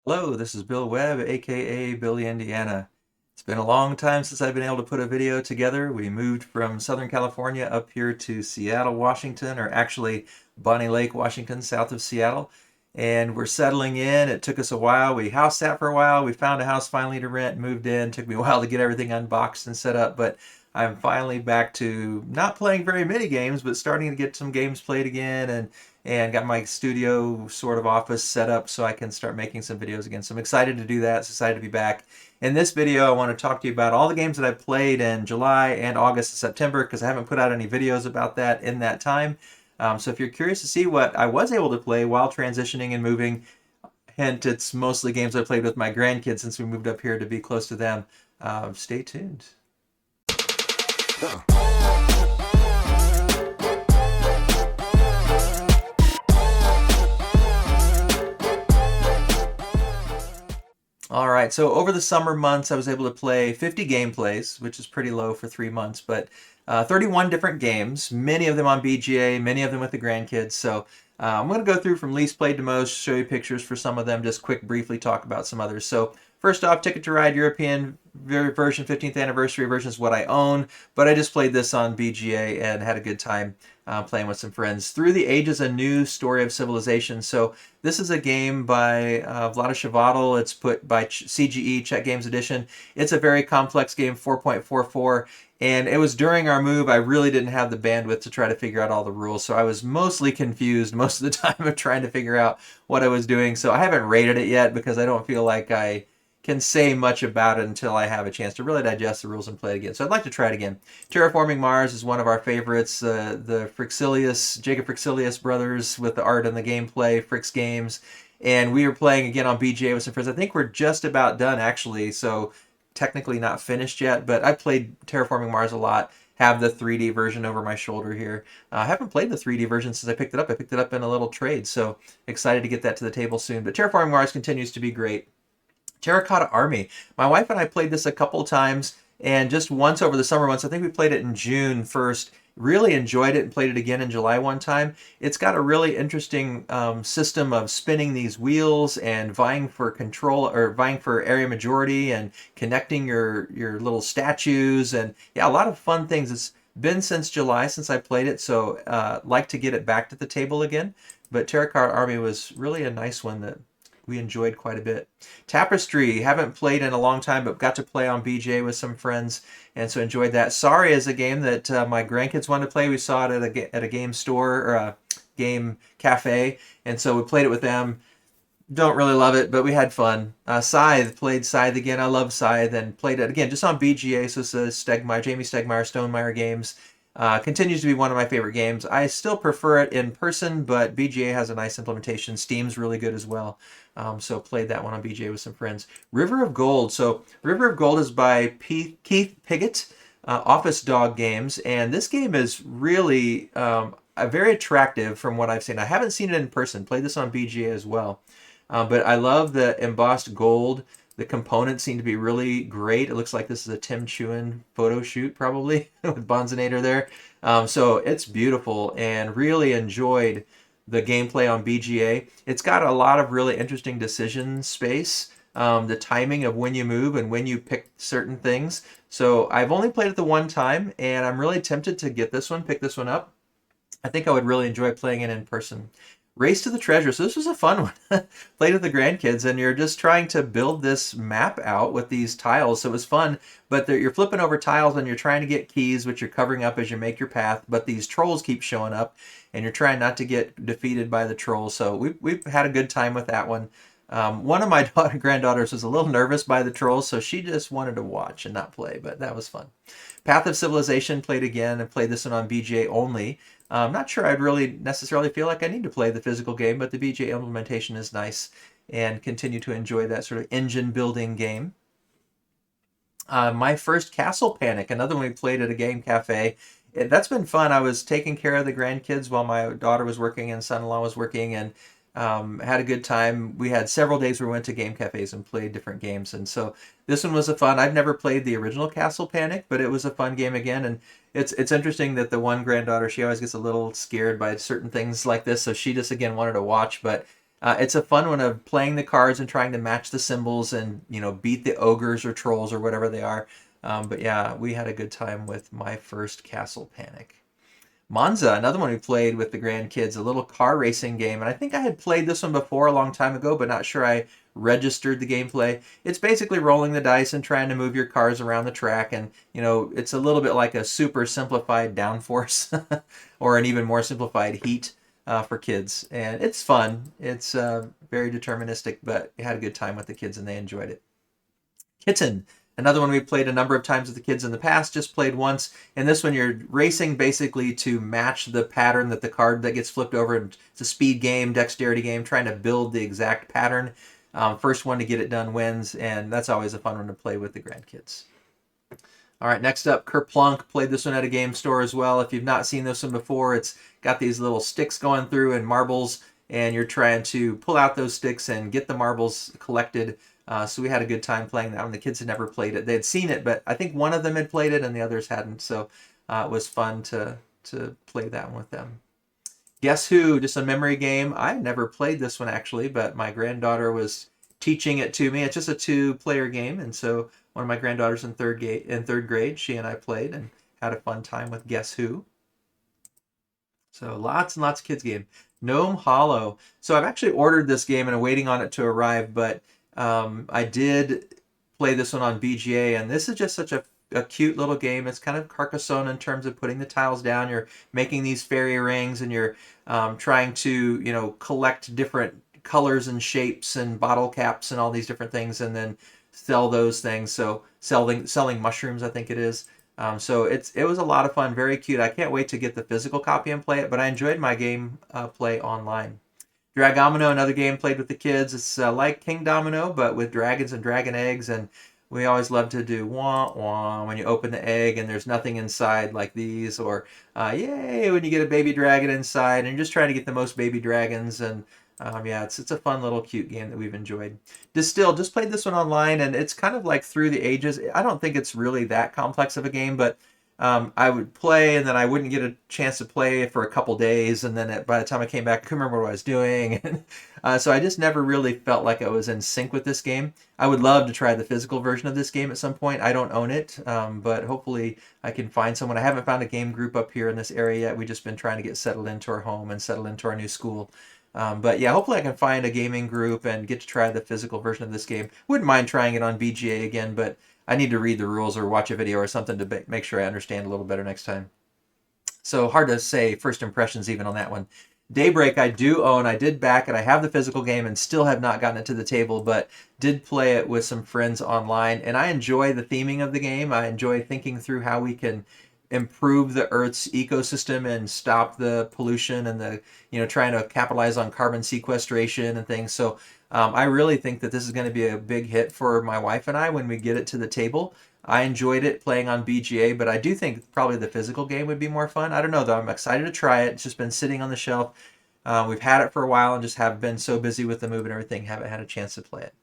Hello, this is Bill Webb, aka Billy Indiana. It's been a long time since I've been able to put a video together. We moved from Southern California up here to Seattle, Washington, or actually Bonnie Lake, Washington, south of Seattle. And we're settling in. It took us a while. We house sat for a while. We found a house finally to rent, moved in. Took me a while to get everything unboxed and set up, but I'm finally back to not playing very many games, but starting to get some games played again and got my studio sort of office set up so I can start making some videos again. So I'm excited to do that. Excited to be back. In this video, I want to talk to you about all the games that I've played in July and August and September because I haven't put out any videos about that in that time. So if you're curious to see what I was able to play while transitioning and moving, hint, it's mostly games I played with my grandkids since we moved up here to be close to them. Stay tuned. All right, so over the summer months, I was able to play 50 gameplays, which is pretty low for 3 months, but 31 different games, many of them on BGA, many of them with the grandkids. So I'm going to go through from least played to most, show you pictures for some of them, just briefly talk about some others. So first off, Ticket to Ride European version, 15th anniversary version is what I own, but I just played this on BGA and had a good time playing with some friends. Through the Ages, a new story of civilization. So this is a game by Vlaada Chvátil. It's put by CGE, Czech Games Edition. It's a very complex game, 4.44. And it was during our move, I really didn't have the bandwidth to try to figure out all the rules. So I was mostly confused most of the time of trying to figure out what I was doing. So I haven't rated it yet because I don't feel like I can say much about it until I have a chance to really digest the rules and play it again. So I'd like to try it again. Terraforming Mars is one of our favorites. The Jacob Frixilius brothers with the art and the gameplay, Frix Games. And we were playing again on BGA with some friends. I think we're just about done actually, so technically not finished yet, but I played Terraforming Mars a lot. Have the 3D version over my shoulder here. I haven't played the 3D version since I picked it up. I picked it up in a little trade, so excited to get that to the table soon. But Terraforming Mars continues to be great. Terracotta Army. My wife and I played this a couple times, and just once over the summer months. I think we played it in June first. Really enjoyed it and played it again in July one time. It's got a really interesting system of spinning these wheels and vying for control or vying for area majority and connecting your little statues, and yeah, a lot of fun things. It's been since July since I played it, so like to get it back to the table again. But Terracotta Army was really a nice one that we enjoyed quite a bit. Tapestry, haven't played in a long time, but got to play on BJ with some friends, and so enjoyed that. Sorry is a game that my grandkids wanted to play. We saw it at a game store or a game cafe, and so we played it with them. Don't really love it, but we had fun. Scythe, played Scythe again. I love Scythe and played it again just on BGA. So it's a Jamie Stegmaier, Stonemaier games. Continues to be one of my favorite games. I still prefer it in person, but BGA has a nice implementation. Steam's really good as well. So played that one on BGA with some friends. River of Gold. So River of Gold is by Keith Piggott, Office Dog Games, and this game is really very attractive from what I've seen. I haven't seen it in person. Played this on BGA as well, but I love the embossed gold. The components seem to be really great. It looks like this is a Tim Chewin photo shoot, probably, with Bonzinator there. So it's beautiful and really enjoyed the gameplay on BGA. It's got a lot of really interesting decision space, the timing of when you move and when you pick certain things. So I've only played it the one time, and I'm really tempted to get this one, pick this one up. I think I would really enjoy playing it in person. Race to the Treasure. So this was a fun one. Played with the grandkids, and you're just trying to build this map out with these tiles. So it was fun, but you're flipping over tiles and you're trying to get keys, which you're covering up as you make your path. But these trolls keep showing up, and you're trying not to get defeated by the trolls. So we've had a good time with that one. One of my granddaughters was a little nervous by the trolls, so she just wanted to watch and not play, but that was fun. Path of Civilization, played again, and played this one on BGA only. I'm not sure I'd really necessarily feel like I need to play the physical game, but the BGA implementation is nice, and continue to enjoy that sort of engine building game. My First Castle Panic, another one we played at a game cafe. That's been fun. I was taking care of the grandkids while my daughter was working and son-in-law was working, and had a good time. We had several days where we went to game cafes and played different games, and so this one was a fun. I've never played the original Castle Panic, but it was a fun game again. And it's interesting that the one granddaughter, she always gets a little scared by certain things like this, so she just again wanted to watch. But It's a fun one of playing the cards and trying to match the symbols and, beat the ogres or trolls or whatever they are. But yeah, we had a good time with My First Castle Panic. Monza, another one we played with the grandkids, a little car racing game. And I think I had played this one before a long time ago, but not sure I registered the gameplay. It's basically rolling the dice and trying to move your cars around the track. And, it's a little bit like a super simplified downforce or an even more simplified heat for kids. And it's fun. It's very deterministic, but we had a good time with the kids and they enjoyed it. Kitten, another one we played a number of times with the kids in the past, just played once. And this one you're racing basically to match the pattern that the card that gets flipped over. It's a speed game, dexterity game, trying to build the exact pattern. First one to get it done wins, and that's always a fun one to play with the grandkids. All right, next up, Kerplunk. Played this one at a game store as well. If you've not seen this one before, it's got these little sticks going through and marbles, and you're trying to pull out those sticks and get the marbles collected. So we had a good time playing that one. The kids had never played it. They had seen it, but I think one of them had played it and the others hadn't. So it was fun to play that one with them. Guess Who, just a memory game. I never played this one actually, but my granddaughter was teaching it to me. It's just a 2-player game, and so one of my granddaughters in third grade, she and I played and had a fun time with Guess Who. So lots and lots of kids game. Gnome Hollow. So I've actually ordered this game and I'm waiting on it to arrive, but I did play this one on BGA, and this is just such a cute little game. It's kind of Carcassonne in terms of putting the tiles down. You're making these fairy rings, and you're trying to collect different colors and shapes and bottle caps and all these different things, and then sell those things. So selling mushrooms, I think it is. So it was a lot of fun, very cute. I can't wait to get the physical copy and play it, but I enjoyed my game play online. Dragamino, another game played with the kids. It's like King Domino, but with dragons and dragon eggs. And we always love to do wah wah when you open the egg and there's nothing inside, like these, or yay when you get a baby dragon inside, and you're just trying to get the most baby dragons. And yeah, it's a fun little cute game that we've enjoyed. Distill, just played this one online, and it's kind of like Through the Ages. I don't think it's really that complex of a game, but I would play, and then I wouldn't get a chance to play for a couple days, and then by the time I came back, I couldn't remember what I was doing. So I just never really felt like I was in sync with this game. I would love to try the physical version of this game at some point. I don't own it, but hopefully I can find someone. I haven't found a game group up here in this area yet. We've just been trying to get settled into our home and settled into our new school. But yeah, hopefully I can find a gaming group and get to try the physical version of this game. Wouldn't mind trying it on BGA again, but I need to read the rules or watch a video or something to make sure I understand a little better next time. So hard to say first impressions even on that one. Daybreak I do own. I did back it. I have the physical game and still have not gotten it to the table, but did play it with some friends online. And I enjoy the theming of the game. I enjoy thinking through how we can improve the Earth's ecosystem and stop the pollution and the trying to capitalize on carbon sequestration and things. So I really think that this is going to be a big hit for my wife and I when we get it to the table. I enjoyed it playing on BGA, but I do think probably the physical game would be more fun. I don't know though. I'm excited to try it. It's just been sitting on the shelf. We've had it for a while and just have been so busy with the move and everything, haven't had a chance to play it.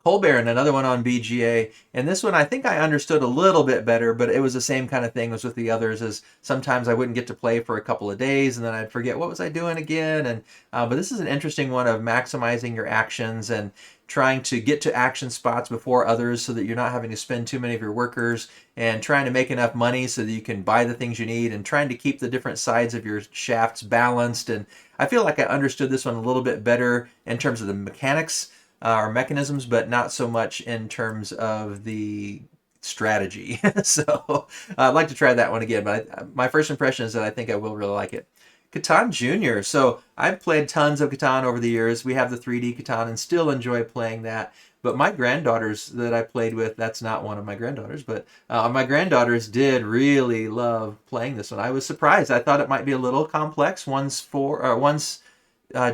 Colbaron, another one on BGA, and this one I think I understood a little bit better, but it was the same kind of thing as with the others. As sometimes I wouldn't get to play for a couple of days, and then I'd forget what was I doing again. And but this is an interesting one of maximizing your actions and trying to get to action spots before others, so that you're not having to spend too many of your workers, and trying to make enough money so that you can buy the things you need, and trying to keep the different sides of your shafts balanced. And I feel like I understood this one a little bit better in terms of the mechanics. Or mechanisms, but not so much in terms of the strategy. So I'd like to try that one again, but my first impression is that I think I will really like it. Catan Junior. So I've played tons of Catan over the years. We have the 3D Catan and still enjoy playing that. But my granddaughters that I played with, that's not one of my granddaughters, but my granddaughters did really love playing this one. I was surprised. I thought it might be a little complex. One's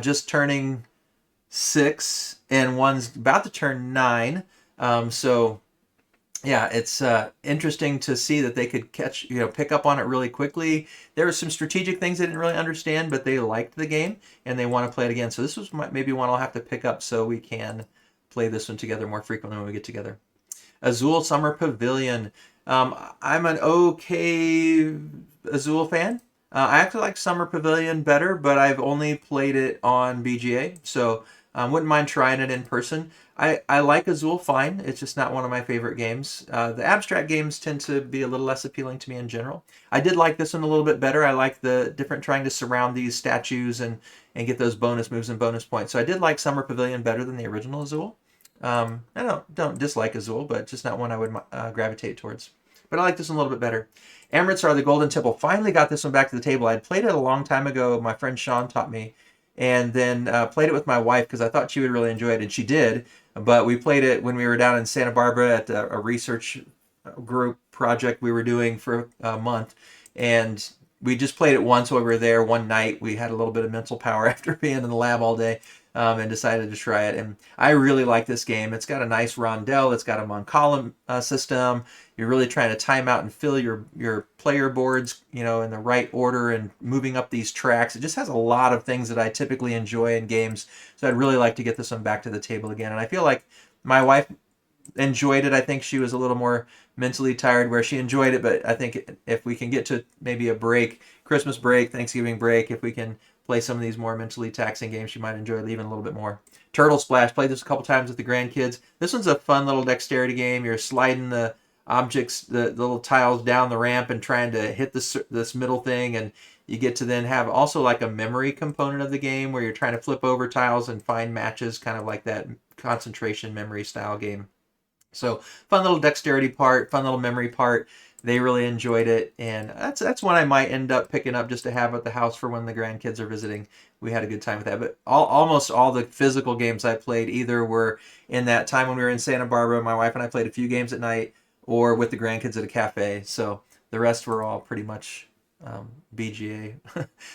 just turning 6 and one's about to turn 9. So yeah, it's interesting to see that they could pick up on it really quickly. There were some strategic things they didn't really understand, but they liked the game and they want to play it again. So this was maybe one I'll have to pick up so we can play this one together more frequently when we get together. Azul Summer Pavilion. I'm an okay Azul fan. I actually like Summer Pavilion better, but I've only played it on BGA, so wouldn't mind trying it in person. I like Azul fine. It's just not one of my favorite games. The abstract games tend to be a little less appealing to me in general. I did like this one a little bit better. I like the different trying to surround these statues and get those bonus moves and bonus points. So I did like Summer Pavilion better than the original Azul. I don't dislike Azul, but just not one I would gravitate towards. But I like this one a little bit better. Amritsar, the Golden Temple. Finally got this one back to the table. I'd played it a long time ago. My friend Sean taught me, and then played it with my wife because I thought she would really enjoy it, and she did. But we played it when we were down in Santa Barbara at a research group project we were doing for a month, and we just played it once while we were there one night. We had a little bit of mental power after being in the lab all day, and decided to try it. And I really like this game. It's got a nice rondel. It's got a mon-column system. You're really trying to time out and fill your player boards, in the right order and moving up these tracks. It just has a lot of things that I typically enjoy in games. So I'd really like to get this one back to the table again. And I feel like my wife enjoyed it. I think she was a little more mentally tired where she enjoyed it, but I think if we can get to maybe a break, Christmas break, Thanksgiving break, if we can play some of these more mentally taxing games, she might enjoy it even a little bit more. Turtle Splash, played this a couple times with the grandkids. This one's a fun little dexterity game. You're sliding the objects, the little tiles down the ramp and trying to hit this middle thing, and you get to then have also like a memory component of the game where you're trying to flip over tiles and find matches, kind of like that concentration memory style game. So fun little dexterity part, fun little memory part. They really enjoyed it, and that's one I might end up picking up just to have at the house for when the grandkids are visiting. We had a good time with that. But almost all the physical games I played either were in that time when we were in Santa Barbara. My wife and I played a few games at night, or with the grandkids at a cafe. So the rest were all pretty much BGA.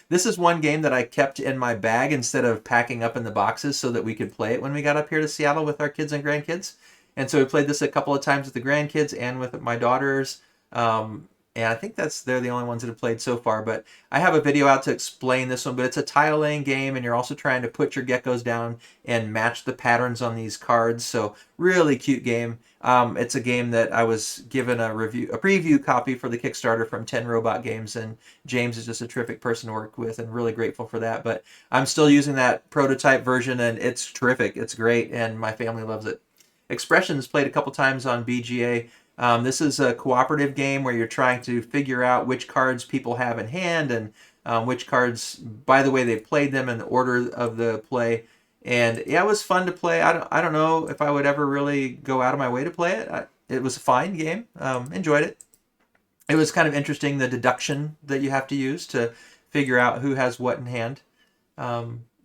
This is one game that I kept in my bag instead of packing up in the boxes so that we could play it when we got up here to Seattle with our kids and grandkids. And so we played this a couple of times with the grandkids and with my daughters. And I think they're the only ones that have played so far. But I have a video out to explain this one. But it's a tile laying game, and you're also trying to put your geckos down and match the patterns on these cards. So really cute game. It's a game that I was given a preview copy for the Kickstarter from 10 Robot Games, and James is just a terrific person to work with, and really grateful for that. But I'm still using that prototype version, and it's terrific. It's great, and my family loves it. Expressions played a couple times on BGA. This is a cooperative game where you're trying to figure out which cards people have in hand and which cards, by the way they played them and the order of the play. And yeah, it was fun to play. I don't know if I would ever really go out of my way to play it. It was a fine game. Enjoyed it. It was kind of interesting, the deduction that you have to use to figure out who has what in hand.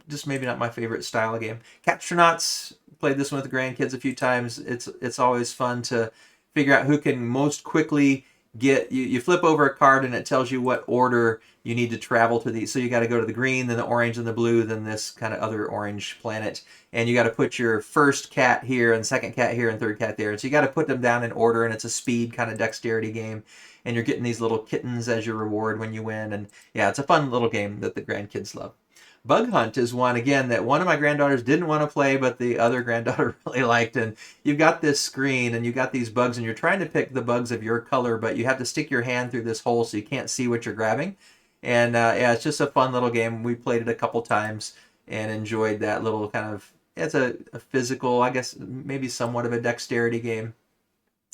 Just maybe not my favorite style of game. Captronauts, played this one with the grandkids a few times. It's always fun to figure out who can most quickly get you flip over a card and it tells you what order you need to travel to these. So you got to go to the green, then the orange, and the blue, then this kind of other orange planet, and you got to put your first cat here and second cat here and third cat there. And so you got to put them down in order, and it's a speed kind of dexterity game, and you're getting these little kittens as your reward when you win. And yeah, it's a fun little game that the grandkids love. Bug Hunt is one, again, that one of my granddaughters didn't want to play, but the other granddaughter really liked. And you've got this screen, and you've got these bugs, and you're trying to pick the bugs of your color, but you have to stick your hand through this hole so you can't see what you're grabbing. And yeah, it's just a fun little game. We played it a couple times and enjoyed that little kind of, it's a physical, I guess, maybe somewhat of a dexterity game.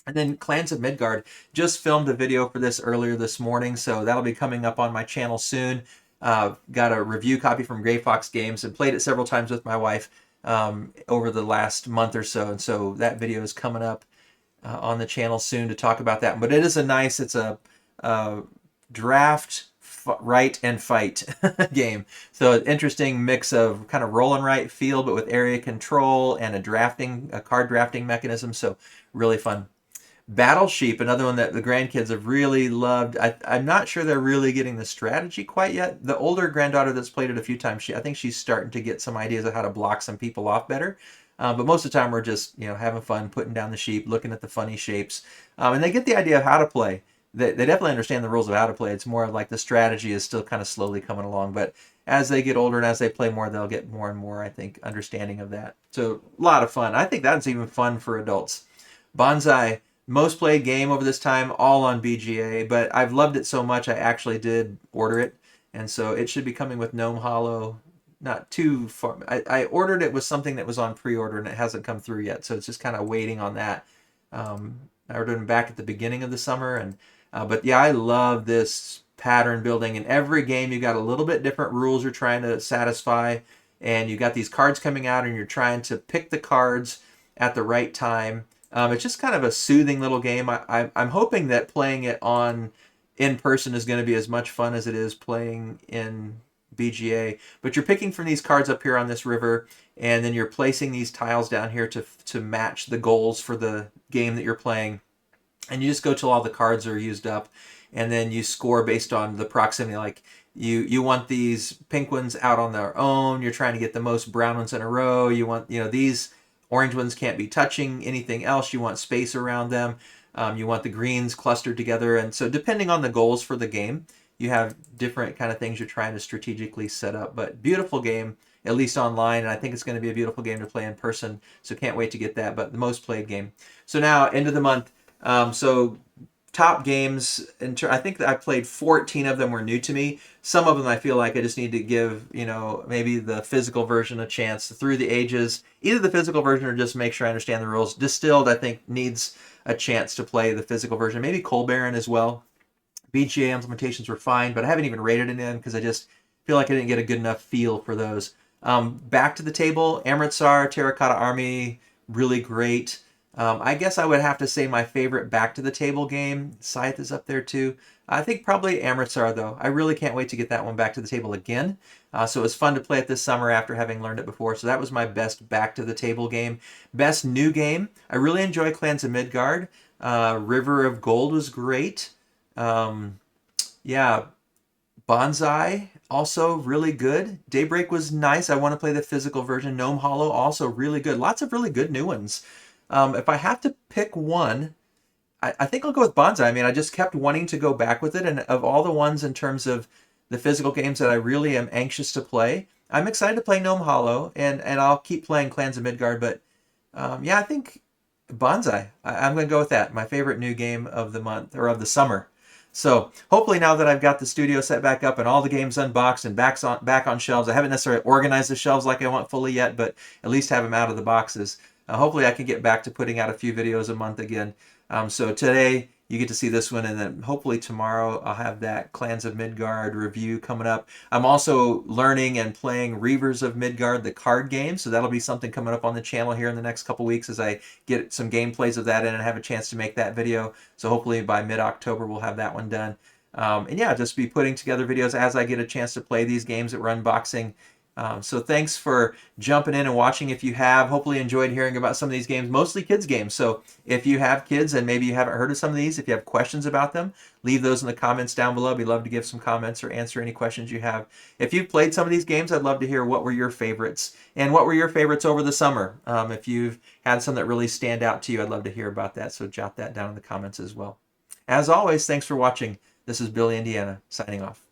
And then Clans of Midgard, just filmed a video for this earlier this morning, so that'll be coming up on my channel soon. Got a review copy from Gray Fox Games and played it several times with my wife over the last month or so. And so that video is coming up on the channel soon to talk about that. But it is it's a draft, write, and fight game. So an interesting mix of kind of roll and write feel, but with area control and a card drafting mechanism. So really fun. Battle Sheep, another one that the grandkids have really loved. I'm not sure they're really getting the strategy quite yet. The older granddaughter that's played it a few times, I think she's starting to get some ideas of how to block some people off better. But most of the time we're just having fun, putting down the sheep, looking at the funny shapes. And they get the idea of how to play. They definitely understand the rules of how to play. It's more of like the strategy is still kind of slowly coming along. But as they get older and as they play more, they'll get more and more, I think, understanding of that. So a lot of fun. I think that's even fun for adults. Bonsai. Most played game over this time, all on BGA, but I've loved it so much I actually did order it. And so it should be coming with Gnome Hollow not too far. I ordered it with something that was on pre-order and it hasn't come through yet, so it's just kind of waiting on that. I ordered them back at the beginning of the summer, and but yeah, I love this pattern building. In every game, you got a little bit different rules you're trying to satisfy, and you got these cards coming out, and you're trying to pick the cards at the right time. It's just kind of a soothing little game. I'm hoping that playing it on in person is going to be as much fun as it is playing in BGA. But you're picking from these cards up here on this river, and then you're placing these tiles down here to match the goals for the game that you're playing. And you just go till all the cards are used up, and then you score based on the proximity. Like you want these pink ones out on their own. You're trying to get the most brown ones in a row. You want, these orange ones can't be touching anything else. You want space around them. You want the greens clustered together. And so depending on the goals for the game, you have different kind of things you're trying to strategically set up. But beautiful game, at least online, and I think it's going to be a beautiful game to play in person. So can't wait to get that. But the most played game. So now, end of the month. So top games, I think that I played 14 of them were new to me. Some of them I feel like I just need to give, maybe the physical version a chance. Through the Ages, either the physical version or just make sure I understand the rules. Distilled, I think, needs a chance to play the physical version. Maybe Coal Baron as well. BGA implementations were fine, but I haven't even rated it in because I just feel like I didn't get a good enough feel for those. Back to the Table, Amritsar, Terracotta Army, really great. I guess I would have to say my favorite Back to the Table game, Scythe is up there too. I think probably Amritsar though. I really can't wait to get that one back to the table again. So it was fun to play it this summer after having learned it before. So that was my best Back to the Table game. Best new game, I really enjoy Clans of Midgard. River of Gold was great. Yeah, Bonsai, also really good. Daybreak was nice. I want to play the physical version. Gnome Hollow, also really good. Lots of really good new ones. If I have to pick one, I think I'll go with Bonsai. I mean, I just kept wanting to go back with it. And of all the ones in terms of the physical games that I really am anxious to play, I'm excited to play Gnome Hollow. And I'll keep playing Clans of Midgard. But yeah, I think Bonsai. I'm going to go with that. My favorite new game of the month, or of the summer. So hopefully now that I've got the studio set back up and all the games unboxed and back on shelves, I haven't necessarily organized the shelves like I want fully yet, but at least have them out of the boxes. Hopefully I can get back to putting out a few videos a month again. So today you get to see this one, and then hopefully tomorrow I'll have that Clans of Midgard review coming up. I'm also learning and playing Reavers of Midgard, the card game, so that'll be something coming up on the channel here in the next couple weeks as I get some gameplays of that in and have a chance to make that video. So hopefully by mid-October we'll have that one done. And yeah, just be putting together videos as I get a chance to play these games that we're unboxing. So thanks for jumping in and watching if you have. Hopefully enjoyed hearing about some of these games, mostly kids games. So if you have kids and maybe you haven't heard of some of these, if you have questions about them, leave those in the comments down below. We'd love to give some comments or answer any questions you have. If you've played some of these games, I'd love to hear what were your favorites and what were your favorites over the summer. If you've had some that really stand out to you, I'd love to hear about that. So jot that down in the comments as well. As always, thanks for watching. This is Billy Indiana signing off.